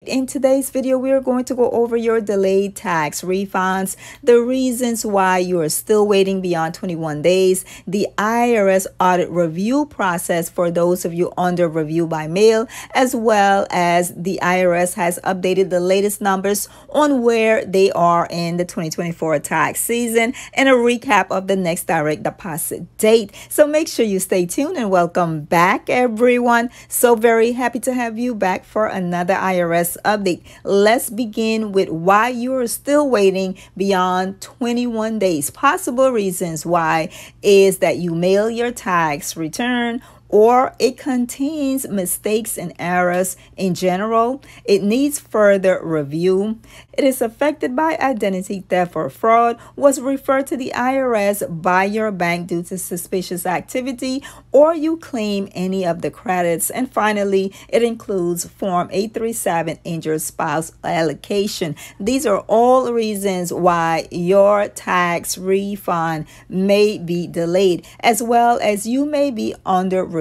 In today's video, we are going to go over your delayed tax refunds, the reasons why you are still waiting beyond 21 days, the IRS audit review process for those of you under review by mail, as well as the IRS has updated the latest numbers on where they are in the 2024 tax season, and a recap of the next direct deposit date. So make sure you stay tuned and welcome back, everyone. So very happy to have you back for another IRS update. Let's begin with why you are still waiting beyond 21 days. Possible reasons why is that you mail your tax return, or it contains mistakes and errors in general. It needs further review. It is affected by identity theft or fraud, was referred to the IRS by your bank due to suspicious activity, or you claim any of the credits. And finally, it includes Form 837 injured spouse allocation. These are all reasons why your tax refund may be delayed, as well as you may be under review.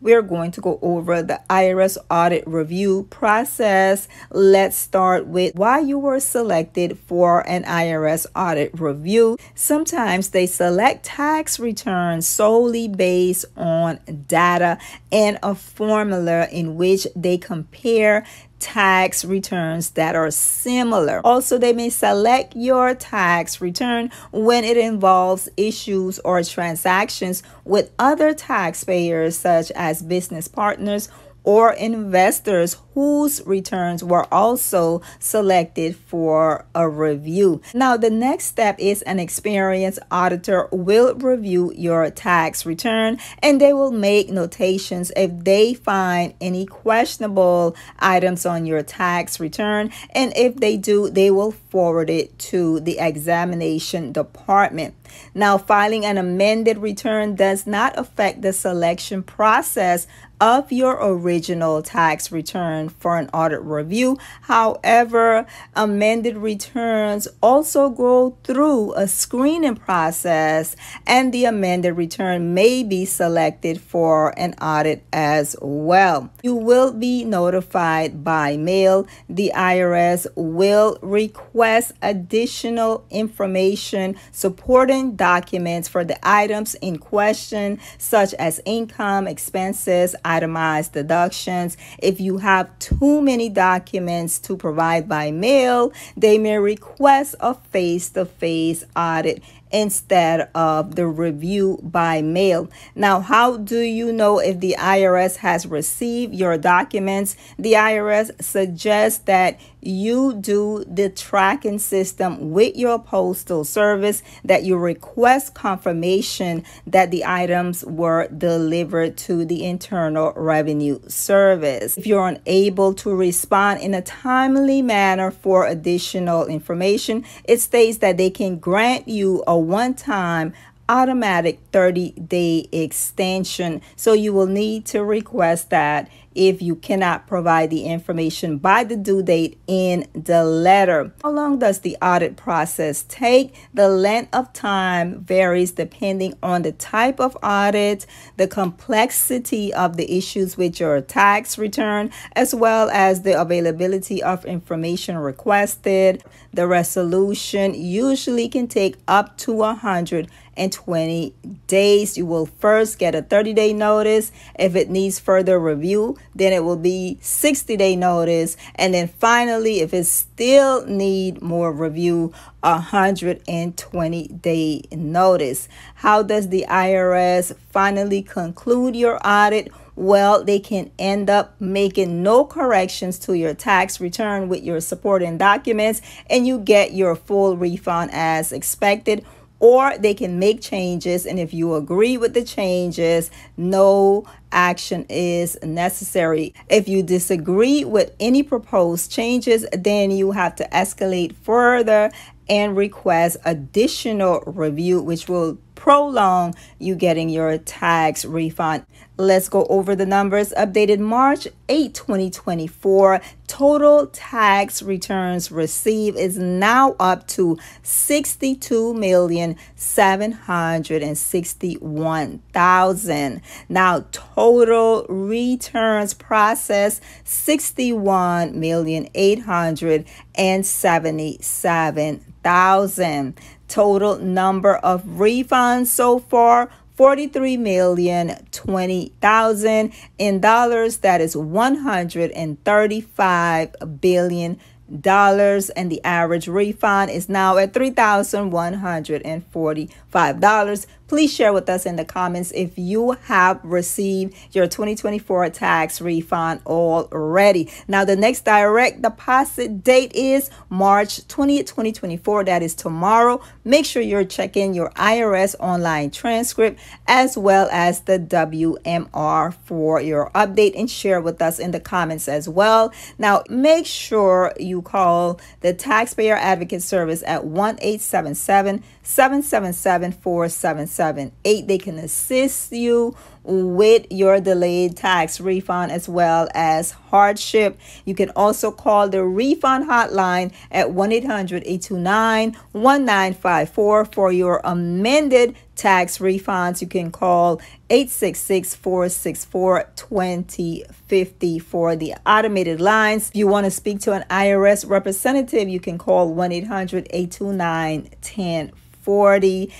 We're going to go over the IRS audit review process. Let's start with why you were selected for an IRS audit review. Sometimes they select tax returns solely based on data and a formula in which they compare tax returns that are similar. Also, they may select your tax return when it involves issues or transactions with other taxpayers, such as business partners or investors whose returns were also selected for a review. Now, the next step is an experienced auditor will review your tax return, and they will make notations if they find any questionable items on your tax return. And if they do, they will forward it to the examination department. Now, filing an amended return does not affect the selection process of your original tax return for an audit review. However, amended returns also go through a screening process, and the amended return may be selected for an audit as well. You will be notified by mail. The IRS will request additional information supporting documents for the items in question, such as income, expenses, itemized deductions. If you have too many documents to provide by mail, they may request a face-to-face audit instead of the review by mail. Now, how do you know if the IRS has received your documents? The IRS suggests that you do the tracking system with your postal service, that you request confirmation that the items were delivered to the Internal Revenue Service. If you're unable to respond in a timely manner for additional information, it states that they can grant you a one-time automatic 30-day extension. So you will need to request that if you cannot provide the information by the due date in the letter. How long does the audit process take? The length of time varies depending on the type of audit, the complexity of the issues with your tax return, as well as the availability of information requested. The resolution usually can take up to 120 days. You will first get a 30-day notice. If it needs further review, then it will be 60-day notice. And then finally, if it still need more review, 120-day notice. How does the IRS finally conclude your audit? Well, they can end up making no corrections to your tax return with your supporting documents, and you get your full refund as expected. Or they can make changes, and if you agree with the changes, no action is necessary. If you disagree with any proposed changes, then you have to escalate further and request additional review, which will prolong you getting your tax refund. Let's go over the numbers. Updated March 8, 2024. Total tax returns received is now up to 62,761,000. Now, total returns processed 61,877,000. Total number of refunds so far 43,020,000 in dollars. That is $135 billion. And the average refund is now at $3,145. Please share with us in the comments if you have received your 2024 tax refund already. Now, the next direct deposit date is March 20th, 2024. That is tomorrow. Make sure you're checking your IRS online transcript as well as the WMR for your update, and share with us in the comments as well. Now, make sure you call the Taxpayer Advocate Service at 1-877-777-4778. They can assist you with your delayed tax refund as well as hardship. You can also call the refund hotline at 1-800-829-1954 for your amended tax refunds. You can call 866-464-2050 for the automated lines. If you want to speak to an IRS representative, you can call 1-800-829-1040.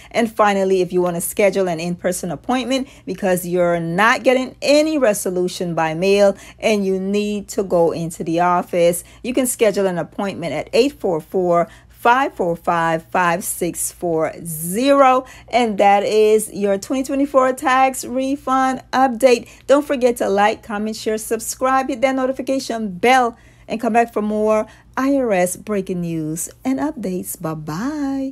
And finally, if you want to schedule an in-person appointment because you're not getting any resolution by mail and you need to go into the office, you can schedule an appointment at 844-545-5640. And that is your 2024 tax refund update. Don't forget to like, comment, share, subscribe, hit that notification bell, and come back for more IRS breaking news and updates. Bye-bye.